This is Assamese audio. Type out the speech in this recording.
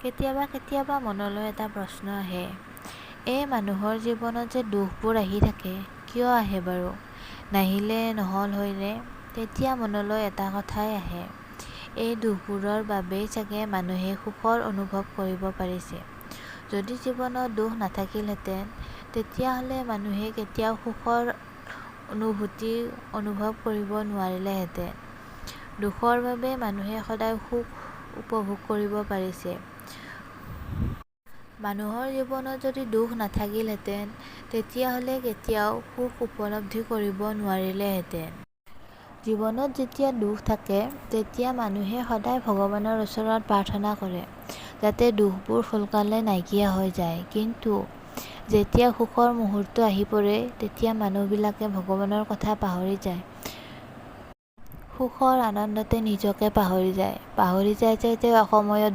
কেতিয়াবা মনলৈ এটা প্ৰশ্ন আহে, এই মানুহৰ জীৱনত যে দুখবোৰ আহি থাকে, কিয় আহে বাৰু? নাহিলে নহ'ল হয়নে? তেতিয়া মনলৈ এটা কথাই আহে, এই দুখবোৰৰ বাবেই চাগে মানুহে সুখৰ অনুভৱ কৰিব পাৰিছে। যদি জীৱনত দুখ নাথাকিলহেঁতেন, তেতিয়াহ'লে মানুহে কেতিয়াও সুখৰ অনুভূতি অনুভৱ কৰিব নোৱাৰিলেহেঁতেন। দুখৰ বাবে মানুহে সদায় সুখ উপভোগ কৰিব পাৰিছে। মানুহৰ জীৱনত যদি দুখ নাথাকিলহেঁতেন, তেতিয়াহ'লে কেতিয়াও সুখ উপলব্ধি কৰিব নোৱাৰিলেহেঁতেন। জীৱনত যেতিয়া দুখ থাকে, তেতিয়া মানুহে সদায় ভগৱানৰ ওচৰত প্ৰাৰ্থনা কৰে, যাতে দুখবোৰ সোনকালে নাইকিয়া হৈ যায়। কিন্তু যেতিয়া সুখৰ মুহূৰ্ত আহি পৰে, তেতিয়া মানুহবিলাকে ভগৱানৰ কথা পাহৰি যায়। সুখৰ আনন্দতে নিজকে পাহৰি যায় যে এসময়ত